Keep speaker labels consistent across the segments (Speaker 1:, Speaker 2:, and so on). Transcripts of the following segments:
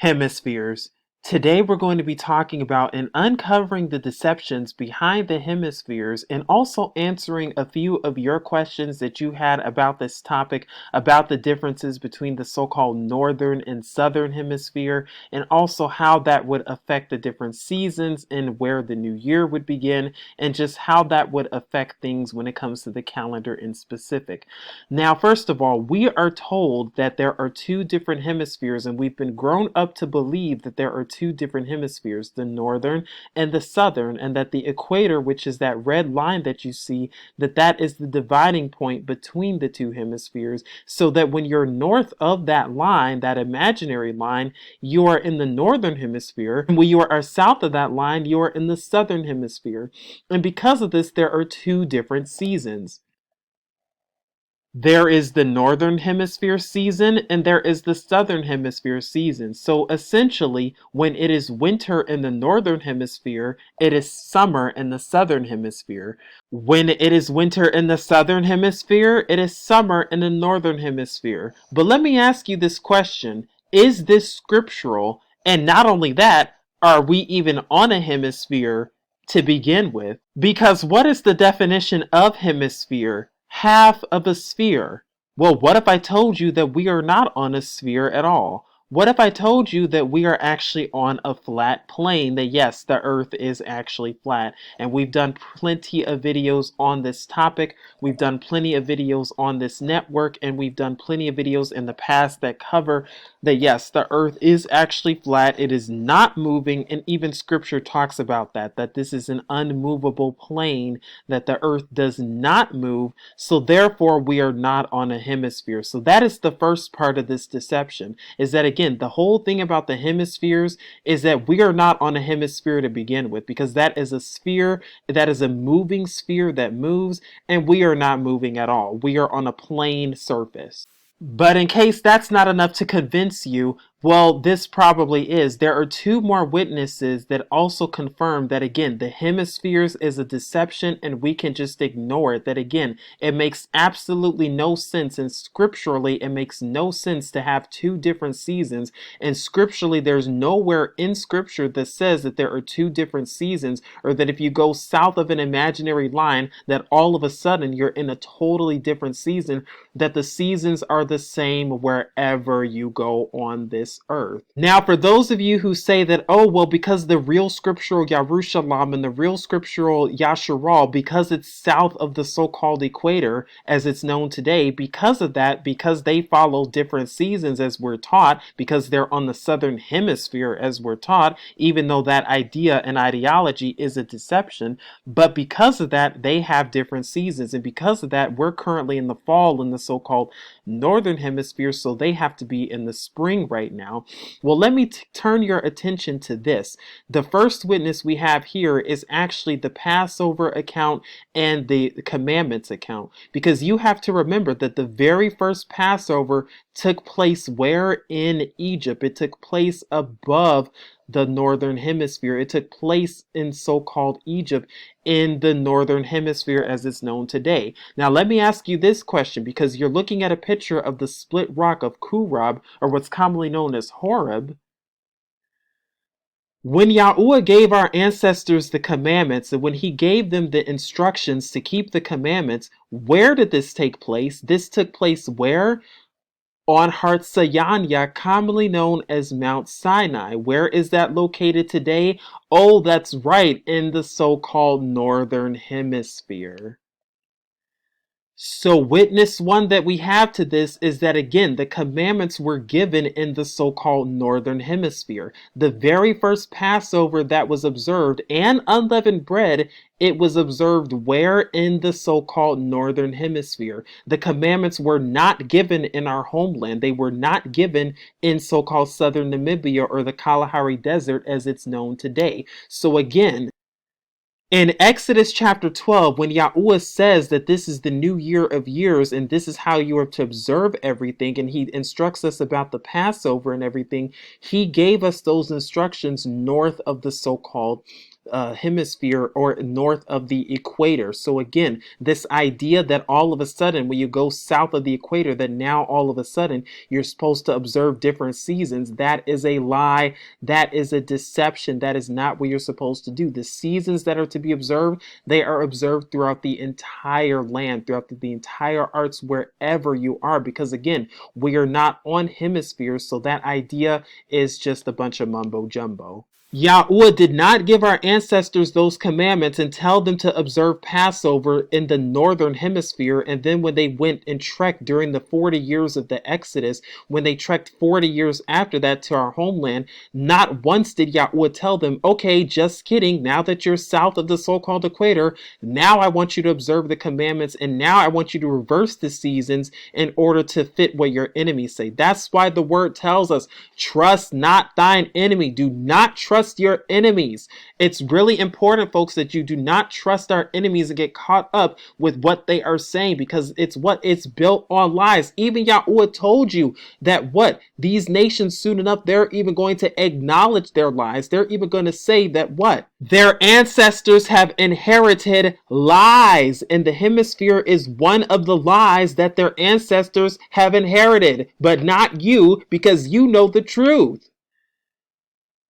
Speaker 1: Hemispheres. Today we're going to be talking about and uncovering the deceptions behind the hemispheres and also answering a few of your questions that you had about this topic, about the differences between the so-called Northern and Southern Hemisphere, and also how that would affect the different seasons and where the new year would begin, and just how that would affect things when it comes to the calendar in specific. Now, first of all, we are told that there are two different hemispheres, and we've been grown up to believe that there are two different hemispheres, the northern and the southern, and that the equator, which is that red line that you see, that is the dividing point between the two hemispheres, so that when you're north of that line, that imaginary line, you are in the northern hemisphere, and when you are south of that line, you are in the southern hemisphere. And because of this, there are two different seasons. There is the Northern Hemisphere season and there is the Southern Hemisphere season. So essentially, when it is winter in the Northern Hemisphere, it is summer in the Southern Hemisphere. When it is winter in the Southern Hemisphere, it is summer in the Northern Hemisphere. But let me ask you this question. Is this scriptural? And not only that, are we even on a hemisphere to begin with? Because what is the definition of hemisphere? Half of a sphere. Well, what if I told you that we are not on a sphere at all? What if I told you that we are actually on a flat plane, that yes, the earth is actually flat? And we've done plenty of videos on this topic. We've done plenty of videos on this network, and we've done plenty of videos in the past that cover that yes, the earth is actually flat. It is not moving, and even scripture talks about that this is an unmovable plane, that the earth does not move. So therefore, we are not on a hemisphere. So that is the first part of this deception, is that again, the whole thing about the hemispheres is that we are not on a hemisphere to begin with, because that is a sphere, that is a moving sphere that moves, and we are not moving at all. We are on a plane surface. But in case that's not enough to convince you, well, this probably is. There are two more witnesses that also confirm that, again, the hemispheres is a deception and we can just ignore it. That, again, it makes absolutely no sense. And scripturally, it makes no sense to have two different seasons. And scripturally, there's nowhere in scripture that says that there are two different seasons, or that if you go south of an imaginary line, that all of a sudden you're in a totally different season, that the seasons are the same wherever you go on this earth. Now, for those of you who say that, oh, well, because the real scriptural YAHUSHA and the real scriptural YAHUSHA, because it's south of the so-called equator, as it's known today, because of that, because they follow different seasons as we're taught, because they're on the southern hemisphere as we're taught, even though that idea and ideology is a deception, but because of that, they have different seasons, and because of that, we're currently in the fall in the so-called Northern Hemisphere, so they have to be in the spring right now. Well, let me turn your attention to this. The first witness we have here is actually the Passover account and the commandments account, because you have to remember that the very first Passover took place where? In Egypt. It took place above the Northern Hemisphere. It took place in so-called Egypt in the Northern Hemisphere as it's known today. Now, let me ask you this question, because you're looking at a picture of the split rock of Kurab, or what's commonly known as Horeb. When YAHUAH gave our ancestors the commandments, and when he gave them the instructions to keep the commandments, where did this take place? This took place where? On Hartsayanya, commonly known as Mount Sinai. Where is that located today? Oh, that's right, in the so-called Northern Hemisphere. So witness one that we have to this is that, again, the commandments were given in the so-called Northern Hemisphere. The very first Passover that was observed, and unleavened bread, it was observed where? In the so-called Northern Hemisphere. The commandments were not given in our homeland. They were not given in so-called Southern Namibia or the Kalahari Desert as it's known today. So again, in Exodus chapter 12, when YAHUAH says that this is the new year of years and this is how you are to observe everything, and he instructs us about the Passover and everything, he gave us those instructions north of the so-called hemisphere or north of the equator. So again, this idea that all of a sudden when you go south of the equator that now all of a sudden you're supposed to observe different seasons, that is a lie. That is a deception. That is not what you're supposed to do. The seasons that are to be observed, they are observed throughout the entire land, throughout the entire arts, wherever you are, because again, we are not on hemispheres, so that idea is just a bunch of mumbo jumbo. YAHUAH did not give our ancestors those commandments and tell them to observe Passover in the Northern Hemisphere. And then when they went and trekked during the 40 years of the Exodus, when they trekked 40 years after that to our homeland, not once did YAHUAH tell them, okay, just kidding. Now that you're south of the so-called equator, now I want you to observe the commandments, and now I want you to reverse the seasons in order to fit what your enemies say. That's why the word tells us, trust not thine enemy. Do not trust your enemies. It's really important, folks, that you do not trust our enemies and get caught up with what they are saying, because it's built on lies. Even YAHUAH told you that these nations soon enough, they're even going to acknowledge their lies. They're even going to say that their ancestors have inherited lies, and the hemisphere is one of the lies that their ancestors have inherited, but not you, because you know the truth.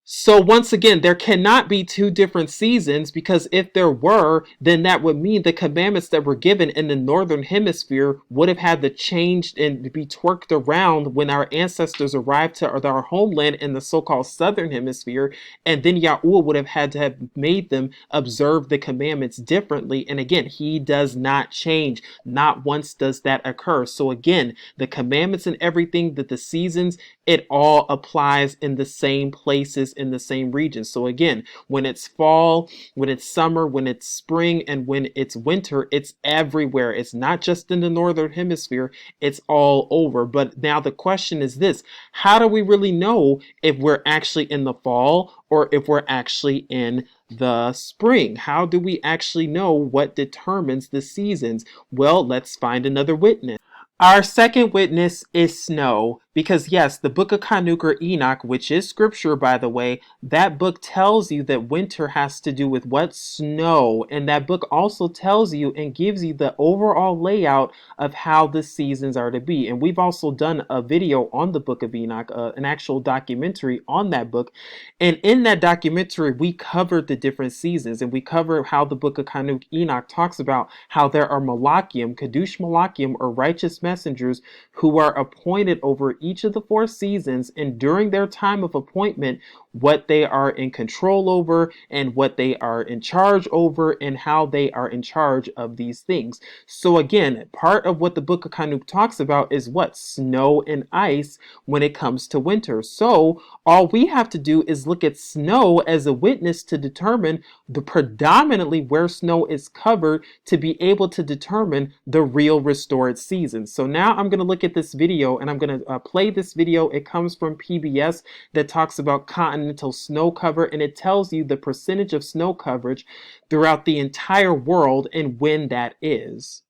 Speaker 1: So once again, there cannot be two different seasons, because if there were, then that would mean the commandments that were given in the Northern Hemisphere would have had to change and be twerked around when our ancestors arrived to our homeland in the so-called Southern Hemisphere, and then YAHUAH would have had to have made them observe the commandments differently. And again, he does not change. Not once does that occur. So again, the commandments and everything, that the seasons, it all applies in the same places, in the same region. So again, when it's fall, when it's summer, when it's spring, and when it's winter, it's everywhere. It's not just in the Northern Hemisphere, it's all over. But now the question is this: how do we really know if we're actually in the fall or if we're actually in the spring? How do we actually know what determines the seasons? Well, let's find another witness. Our second witness is snow, because yes, the book of Chanukh or Enoch, which is scripture, by the way, that book tells you that winter has to do with what? Snow. And that book also tells you and gives you the overall layout of how the seasons are to be. And we've also done a video on the book of Enoch, an actual documentary on that book. And in that documentary, we covered the different seasons, and we cover how the book of Chanukh Enoch talks about how there are Malachium, Kadush Malachium, or righteous messengers who are appointed over each of the 4 seasons, and during their time of appointment, what they are in control over and what they are in charge over and how they are in charge of these things. So again, part of what the book of Chanukh talks about is snow and ice when it comes to winter. So all we have to do is look at snow as a witness to determine the predominantly where snow is covered, to be able to determine the real restored seasons. So now I'm going to look at this video, and I'm going to play this video. It comes from PBS that talks about continental snow cover, and it tells you the percentage of snow coverage throughout the entire world and when that is.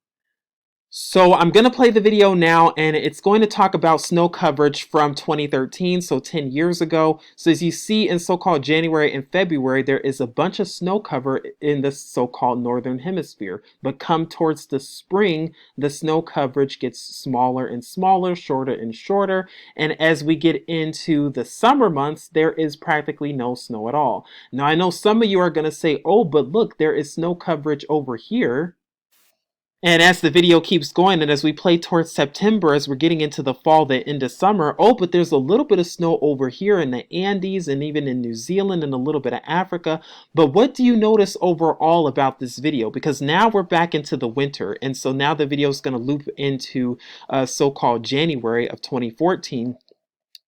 Speaker 1: So I'm going to play the video now, and it's going to talk about snow coverage from 2013, so 10 years ago. So as you see in so-called January and February, there is a bunch of snow cover in the so-called Northern Hemisphere. But come towards the spring, the snow coverage gets smaller and smaller, shorter and shorter. And as we get into the summer months, there is practically no snow at all. Now, I know some of you are going to say, oh, but look, there is snow coverage over here. And as the video keeps going, and as we play towards September, as we're getting into the fall, the end of summer, oh, but there's a little bit of snow over here in the Andes and even in New Zealand and a little bit of Africa. But what do you notice overall about this video? Because now we're back into the winter. And so now the video is going to loop into so-called January of 2014.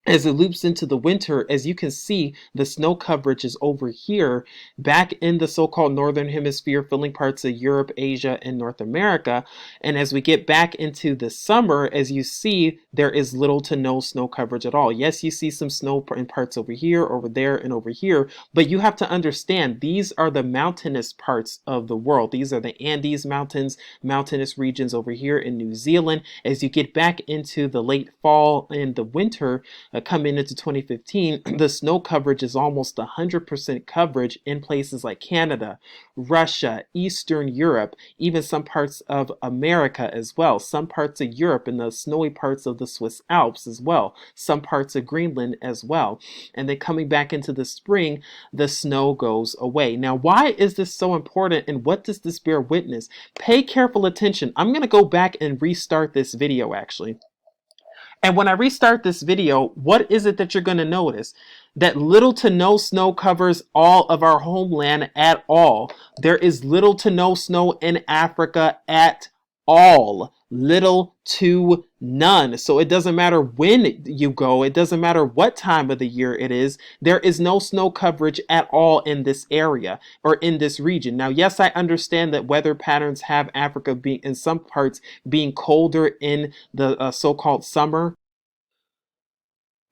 Speaker 1: As it loops into the winter, as you can see, the snow coverage is over here, back in the so-called Northern Hemisphere, filling parts of Europe, Asia, and North America. And as we get back into the summer, as you see, there is little to no snow coverage at all. Yes, you see some snow in parts over here, over there, and over here, but you have to understand, these are the mountainous parts of the world. These are the Andes Mountains, mountainous regions over here in New Zealand. As you get back into the late fall and the winter, coming into 2015, the snow coverage is almost 100% coverage in places like Canada, Russia, Eastern Europe, even some parts of America as well, some parts of Europe and the snowy parts of the Swiss Alps as well, some parts of Greenland as well. And then coming back into the spring, the snow goes away. Now, why is this so important and what does this bear witness? Pay careful attention. I'm going to go back and restart this video actually. And when I restart this video, what is it that you're going to notice? That little to no snow covers all of our homeland at all. There is little to no snow in Africa at all. Little to none. So it doesn't matter when you go. It doesn't matter what time of the year it is. There is no snow coverage at all in this area or in this region. Now, yes, I understand that weather patterns have Africa being in some parts being colder in the so-called summer.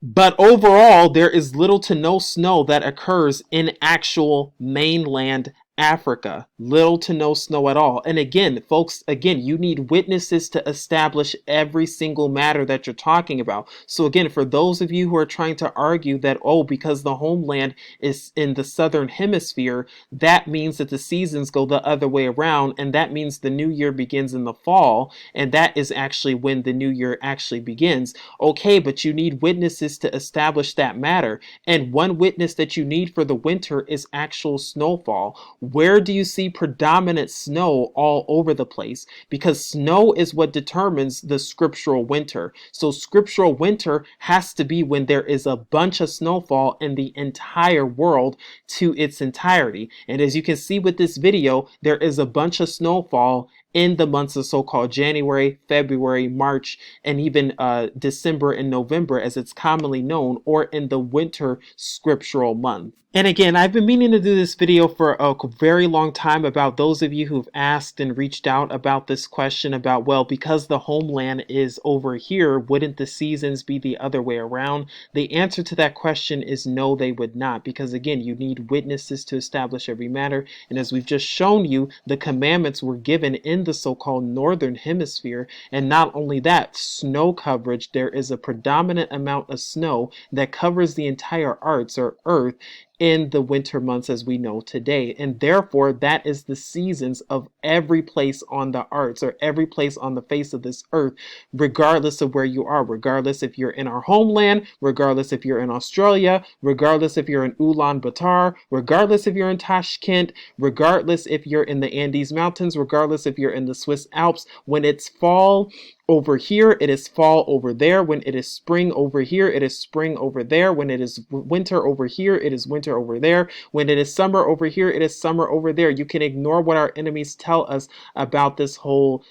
Speaker 1: But overall, there is little to no snow that occurs in actual mainland Africa. Little to no snow at all. And again, folks, you need witnesses to establish every single matter that you're talking about. So again, for those of you who are trying to argue that, oh, because the homeland is in the Southern Hemisphere, that means that the seasons go the other way around. And that means the new year begins in the fall. And that is actually when the new year actually begins. Okay, but you need witnesses to establish that matter. And one witness that you need for the winter is actual snowfall. Where do you see predominant snow all over the place? Because snow is what determines the scriptural winter. So scriptural winter has to be when there is a bunch of snowfall in the entire world to its entirety. And as you can see with this video, there is a bunch of snowfall in the months of so-called January, February, March, and even December and November, as it's commonly known, or in the winter scriptural month. And again, I've been meaning to do this video for a very long time about those of you who've asked and reached out about this question about, well, because the homeland is over here, wouldn't the seasons be the other way around? The answer to that question is no, they would not, because again, you need witnesses to establish every matter. And as we've just shown you, the commandments were given in the so-called Northern Hemisphere. And not only that, snow coverage, there is a predominant amount of snow that covers the entire arts or earth in the winter months as we know today. And therefore, that is the seasons of every place on the arts or every place on the face of this earth, regardless of where you are, regardless if you're in our homeland, regardless if you're in Australia, regardless if you're in Ulaanbaatar, regardless if you're in Tashkent, regardless if you're in the Andes Mountains, regardless if you're in the Swiss Alps. When it's fall over here, it is fall over there. When it is spring over here, it is spring over there. When it is winter over here, it is winter over there. When it is summer over here, it is summer over there. You can ignore what our enemies tell us about this whole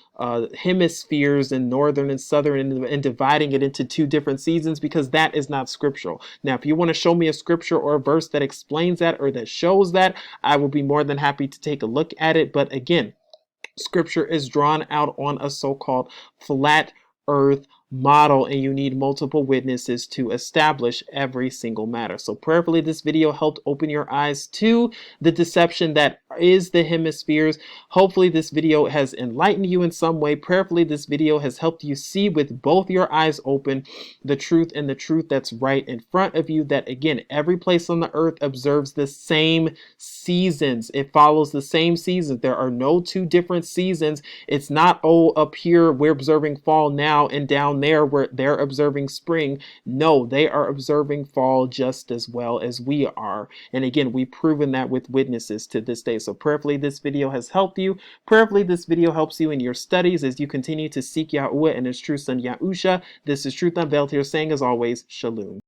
Speaker 1: hemispheres and northern and southern and dividing it into two different seasons, because that is not scriptural. Now, if you want to show me a scripture or a verse that explains that or that shows that, I will be more than happy to take a look at it. But again, Scripture is drawn out on a so-called flat earth model, and you need multiple witnesses to establish every single matter. So prayerfully, this video helped open your eyes to the deception that is the hemispheres. Hopefully, this video has enlightened you in some way. Prayerfully, this video has helped you see with both your eyes open the truth, and the truth that's right in front of you, that again, every place on the earth observes the same seasons. It follows the same seasons. There are no two different seasons. It's not, oh, up here we're observing fall now and down there where they're observing spring. No, they are observing fall just as well as we are. And again, we've proven that with witnesses to this day. So prayerfully, this video has helped you. Prayerfully, this video helps you in your studies as you continue to seek YAHUAH and his true son YAHUSHA. This is Truth Unveiled here, saying as always, Shalom.